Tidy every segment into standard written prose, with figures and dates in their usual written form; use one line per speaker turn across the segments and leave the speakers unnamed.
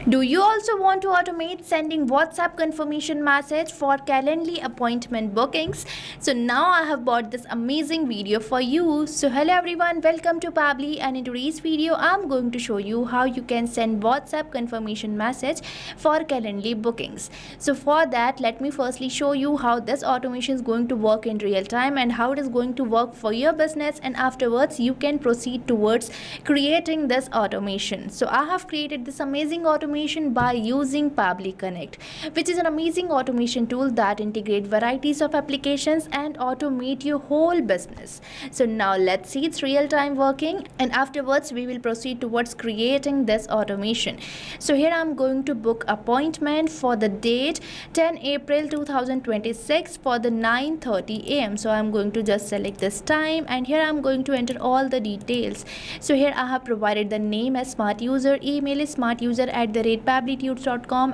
Do you also want to automate sending WhatsApp confirmation message for Calendly appointment bookings? So now I have bought this amazing video for you. So hello everyone, welcome to Pabbly, and in today's video I'm going to show you how you can send WhatsApp confirmation message for Calendly bookings. So for that, let me firstly show you how this automation is going to work in real time and how it is going to work for your business, and afterwards you can proceed towards creating this automation. So I have created this amazing automation by using Pabbly Connect, which is an amazing automation tool that integrates varieties of applications and automate your whole business. So now let's see its real-time working, and afterwards we will proceed towards creating this automation. So here I'm going to book appointment for the date 10 April 2026 for the 9:30 a.m. So I'm going to just select this time, and here I'm going to enter all the details. So here I have provided the name as smart user, email is smartuser@pabblytunes.com,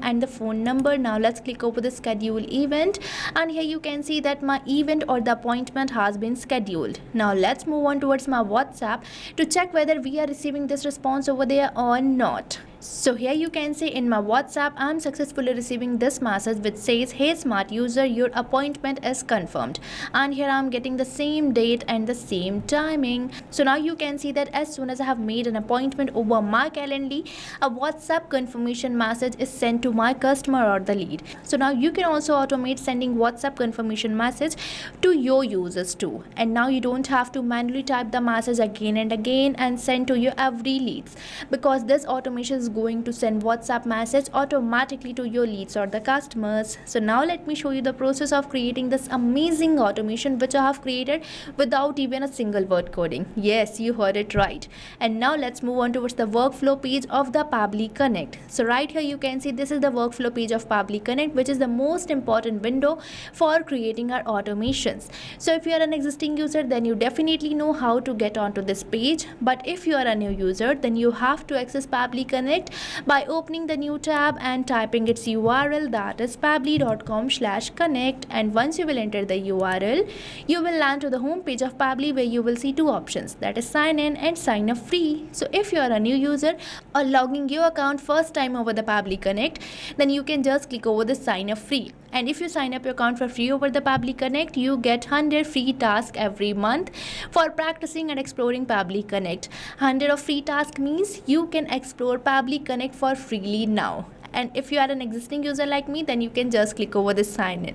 and the phone number. Now let's click over the schedule event, and here you can see that my event or the appointment has been scheduled. Now let's move on towards my WhatsApp to check whether we are receiving this response over there or not. So here you can see in my WhatsApp I'm successfully receiving this message which says, "Hey smart user, your appointment is confirmed," and here I'm getting the same date and the same timing. So now you can see that as soon as I have made an appointment over my Calendly, a WhatsApp confirmation message is sent to my customer or the lead. So now you can also automate sending WhatsApp confirmation message to your users too, and now you don't have to manually type the message again and again and send to your every leads, because this automation is going to send WhatsApp message automatically to your leads or the customers. So now let me show you the process of creating this amazing automation which I have created without even a single word coding. Yes, you heard it right. And now let's move on towards the workflow page of the Pabbly Connect. So right here you can see this is the workflow page of Pabbly Connect, which is the most important window for creating our automations. So if you are an existing user, then you definitely know how to get onto this page, but if you are a new user, then you have to access Pabbly Connect by opening the new tab and typing its URL, that is pabbly.com/connect, and once you will enter the URL, you will land to the home page of Pabbly where you will see two options, that is sign in and sign up free. So if you are a new user or logging your account first time over the Pabbly Connect, then you can just click over the sign up free. And if you sign up your account for free over the Pabbly Connect, you get 100 free tasks every month for practicing and exploring Pabbly Connect. 100 of free tasks means you can explore Pabbly Connect for freely now. And if you are an existing user like me, then you can just click over this sign in.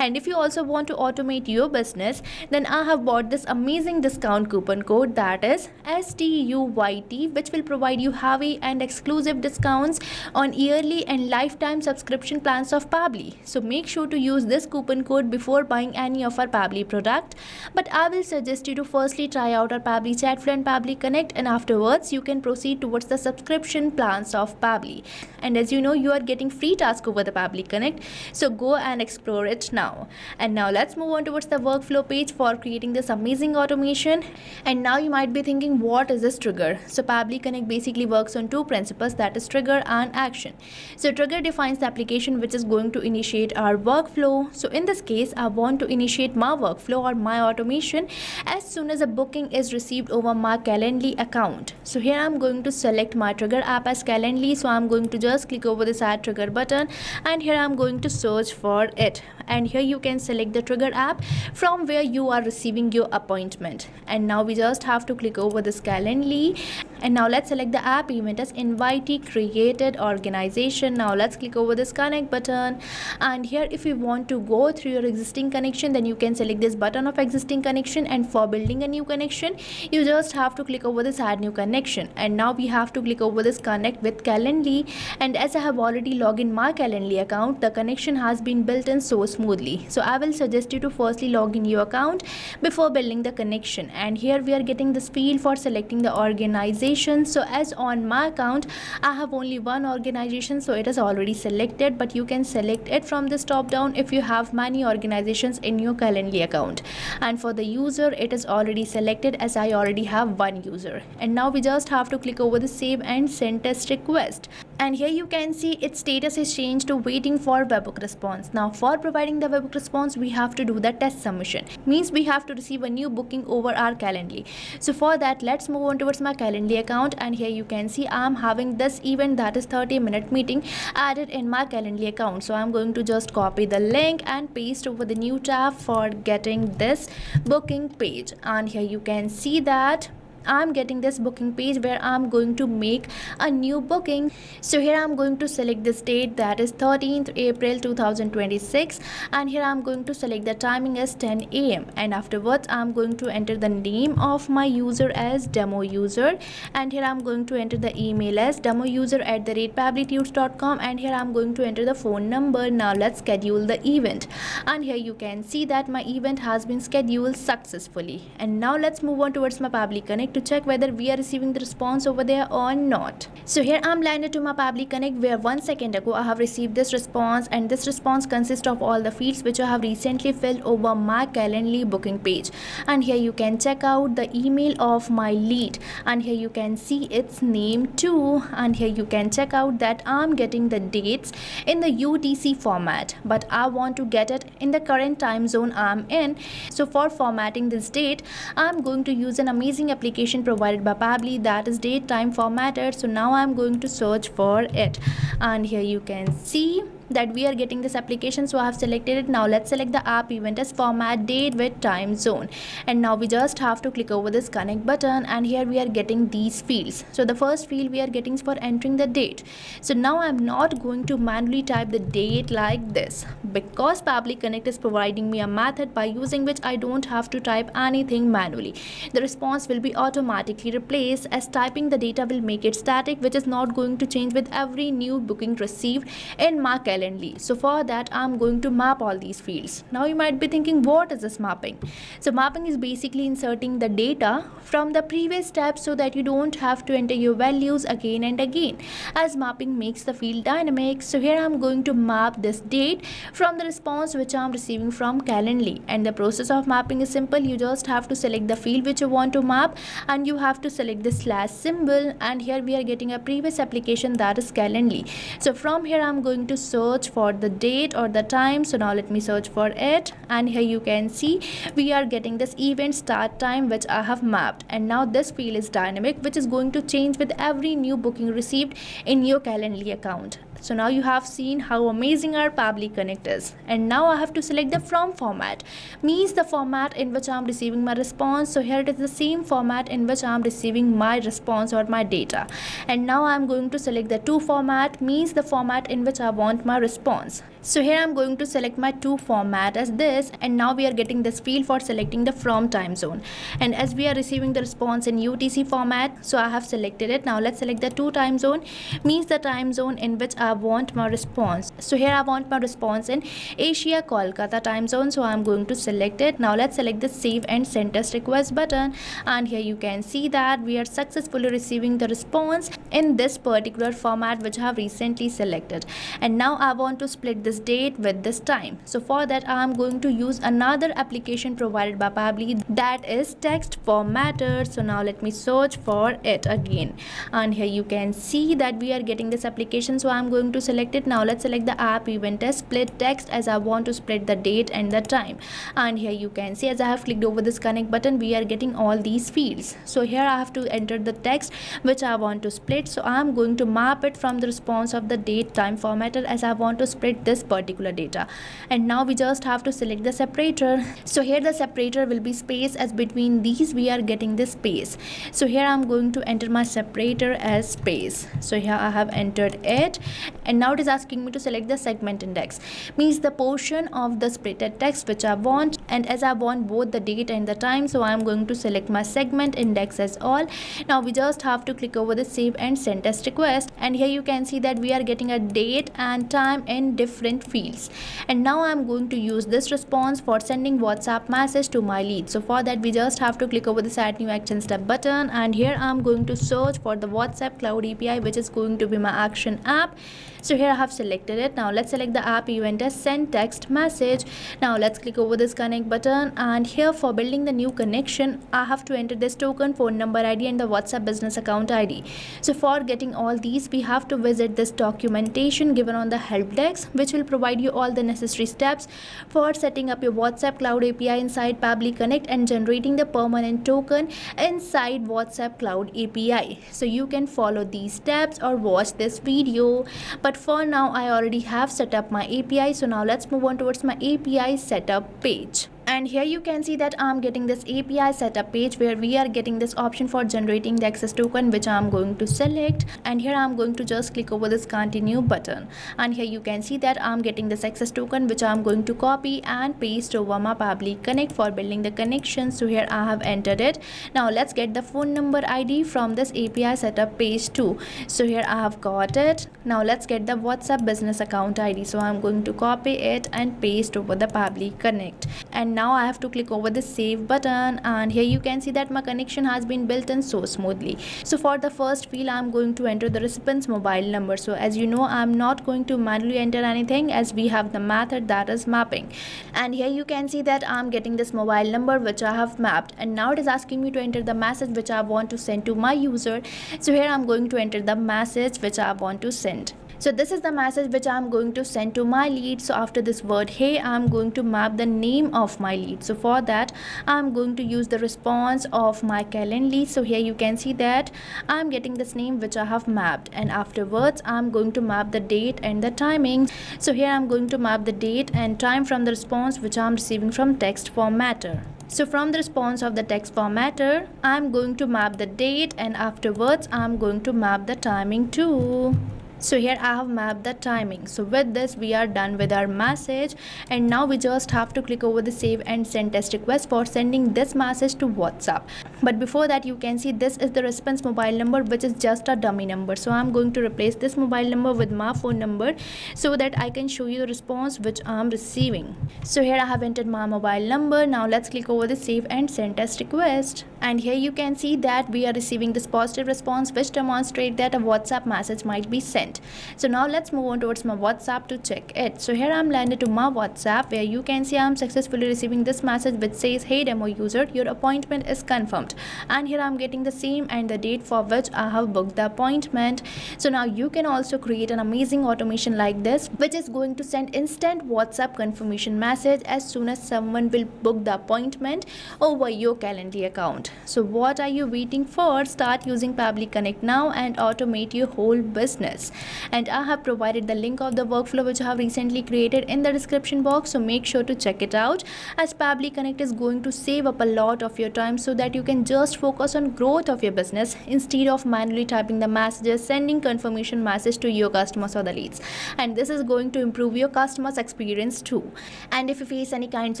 And if you also want to automate your business, then I have bought this amazing discount coupon code, that is STUYT, which will provide you heavy and exclusive discounts on yearly and lifetime subscription plans of Pabbly. So make sure to use this coupon code before buying any of our Pabbly product. But I will suggest you to firstly try out our Pabbly Chatflow and Pabbly Connect, and afterwards you can proceed towards the subscription plans of Pabbly. And as you know, you are getting free tasks over the Pabbly Connect, so go and explore it now. And now let's move on towards the workflow page for creating this amazing automation. And now you might be thinking, what is this trigger? So Pabbly Connect basically works on two principles, that is trigger and action. So trigger defines the application which is going to initiate our workflow. So in this case, I want to initiate my workflow or my automation as soon as a booking is received over my Calendly account. So here I'm going to select my trigger app as Calendly. So I'm going to just click over this add trigger button, and here I'm going to search for it, and here you can select the trigger app from where you are receiving your appointment. And now we just have to click over this Calendly, and now let's select the app event as invitee created organization. Now let's click over this connect button, and here if you want to go through your existing connection, then you can select this button of existing connection, and for building a new connection you just have to click over this add new connection. And now we have to click over this connect with Calendly, and as I have already logged in my Calendly account, the connection has been built in so smoothly. So I will suggest you to firstly log in your account before building the connection. And here we are getting this field for selecting the organization. So as on my account I have only one organization, so it is already selected, but you can select it from this top down if you have many organizations in your Calendly account. And for the user, it is already selected as I already have one user. And now we just have to click over the save and send test request. and here you can see its status is changed to waiting for webhook response. Now for providing the webhook response, we have to do the test submission, means we have to receive a new booking over our Calendly. So for that, let's move on towards my Calendly account, and here you can see I'm having this event, that is 30-minute meeting, added in my Calendly account. So I'm going to just copy the link and paste over the new tab for getting this booking page, and here you can see that I'm getting this booking page where I'm going to make a new booking. So here I'm going to select this date, that is 13th April 2026, and here I'm going to select the timing as 10 a.m. and afterwards I'm going to enter the name of my user as demo user, and here I'm going to enter the email as demoUser@pabblytunes.com, and here I'm going to enter the phone number. Now let's schedule the event, and here you can see that my event has been scheduled successfully. And now let's move on towards my Pabbly Connect to check whether we are receiving the response over there or not. So here I'm landed to my Pabbly Connect, where 1 second ago I have received this response, and this response consists of all the fields which I have recently filled over my Calendly booking page. And here you can check out the email of my lead, and here you can see its name too, and here you can check out that I'm getting the dates in the UTC format, but I want to get it in the current time zone I'm in. So for formatting this date, I'm going to use an amazing application provided by Pabbly, that is date time formatter. So now I'm going to search for it, and here you can see that we are getting this application. So I have selected it. Now let's select the app event as format date with time zone, and now we just have to click over this connect button, and here we are getting these fields. So the first field we are getting is for entering the date. So now I'm not going to manually type the date like this, because Pabbly Connect is providing me a method by using which I don't have to type anything manually. The response will be automatically replaced, as typing the data will make it static, which is not going to change with every new booking received in my Calendly. So for that, I'm going to map all these fields. Now you might be thinking, what is this mapping? So mapping is basically inserting the data from the previous step so that you don't have to enter your values again and again, as mapping makes the field dynamic. So here I'm going to map this date from the response which I'm receiving from Calendly, and the process of mapping is simple. You just have to select the field which you want to map, and you have to select the slash symbol, and here we are getting a previous application, that is Calendly. So from here I'm going to search for the date or the time. So now let me search for it, and here you can see we are getting this event start time which I have mapped, and now this field is dynamic, which is going to change with every new booking received in your Calendly account. So now you have seen how amazing our Pabbly Connect is, and now I have to select the from format, means the format in which I am receiving my response. So here it is the same format in which I am receiving my response or my data, and now I am going to select the to format, means the format in which I want my response. So here I am going to select my to format as this, and now we are getting this field for selecting the from time zone, and as we are receiving the response in UTC format, so I have selected it. Now let's select the to time zone, means the time zone in which I want my response. So here I want my response in Asia Kolkata time zone, so I'm going to select it. Now let's select the save and send test request button, and here you can see that we are successfully receiving the response in this particular format which I have recently selected. And now I want to split this date with this time. So for that I'm going to use another application provided by Pabbly, that is text formatter. So now let me search for it again, and here you can see that we are getting this application. So I'm going to select it. Now let's select the app event as split text, as I want to split the date and the time, and here you can see as I have clicked over this connect button, we are getting all these fields. So here I have to enter the text which I want to split. So I'm going to map it from the response of the date time formatter, as I want to split this particular data. And now we just have to select the separator. So here the separator will be space, as between these we are getting this space. So here I'm going to enter my separator as space. So here I have entered it, and now it is asking me to select the segment index, means the portion of the splitted text which I want, and as I want both the date and the time, so I'm going to select my segment index as all. Now we just have to click over the save and send test request, and here you can see that we are getting a date and time in different fields. And now I'm going to use this response for sending WhatsApp message to my lead. So for that we just have to click over this add new action step button, and here I'm going to search for the WhatsApp cloud API, which is going to be my action app. So here I have selected it. Now let's select the app event as send text message. Now let's click over this connect button, and here for building the new connection, I have to enter this token, phone number ID and the WhatsApp business account ID. So for getting all these, we have to visit this documentation given on the help desk, which will provide you all the necessary steps for setting up your WhatsApp Cloud API inside Pabbly Connect and generating the permanent token inside WhatsApp Cloud API. So you can follow these steps or watch this video. But for now, I already have set up my API. So now let's move on towards my API setup page. And here you can see that I'm getting this API setup page where we are getting this option for generating the access token, which I'm going to select. And here I'm going to just click over this continue button. And here you can see that I'm getting this access token, which I'm going to copy and paste over my Pabbly Connect for building the connection. So here I have entered it. Now let's get the phone number ID from this API setup page too. So here I have got it. Now let's get the WhatsApp business account ID. So I'm going to copy it and paste over the Pabbly Connect. And now I have to click over the save button, and here you can see that my connection has been built in so smoothly. So for the first field, I'm going to enter the recipient's mobile number. So as you know, I'm not going to manually enter anything as we have the method that is mapping. And here you can see that I'm getting this mobile number which I have mapped, and now it is asking me to enter the message which I want to send to my user. So here I'm going to enter the message which I want to send. So this is the message which I'm going to send to my lead. So after this word hey, I'm going to map the name of my lead. So for that, I'm going to use the response of my Calendly. So here you can see that I'm getting this name which I have mapped, and afterwards I'm going to map the date and the timing. So here I'm going to map the date and time from the response which I'm receiving from text formatter. So from the response of the text formatter, I'm going to map the date, and afterwards I'm going to map the timing too. So here I have mapped the timing. So with this, we are done with our message, and now we just have to click over the save and send test request for sending this message to WhatsApp. But before that, you can see this is the recipient's mobile number, which is just a dummy number. So I'm going to replace this mobile number with my phone number so that I can show you the response which I'm receiving. So here I have entered my mobile number. Now let's click over the save and send test request. And here you can see that we are receiving this positive response which demonstrates that a WhatsApp message might be sent. So now let's move on towards my WhatsApp to check it. So here I'm landed to my WhatsApp, where you can see I'm successfully receiving this message which says, hey demo user, your appointment is confirmed. And here I'm getting the same and the date for which I have booked the appointment. So now you can also create an amazing automation like this, which is going to send instant WhatsApp confirmation message as soon as someone will book the appointment over your Calendly account. So what are you waiting for? Start using Pabbly Connect now and automate your whole business. And I have provided the link of the workflow which I have recently created in the description box, so make sure to check it out, as Pabbly Connect is going to save up a lot of your time so that you can just focus on growth of your business instead of manually typing the messages, sending confirmation message to your customers or the leads. And this is going to improve your customers experience too. And if you face any kinds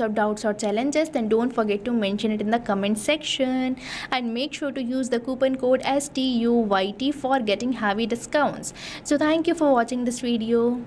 of doubts or challenges, then don't forget to mention it in the comment section, and make sure to use the coupon code STUYT for getting heavy discounts. So thank you for watching this video.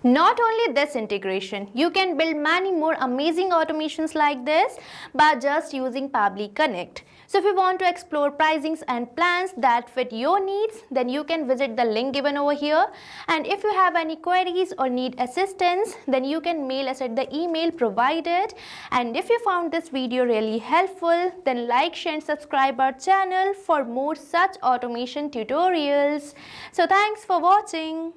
Not only this integration, you can build many more amazing automations like this by just using Pabbly Connect. So if you want to explore pricings and plans that fit your needs, then you can visit the link given over here. And if you have any queries or need assistance, then you can mail us at the email provided. And if you found this video really helpful, then like, share and subscribe our channel for more such automation tutorials. So thanks for watching.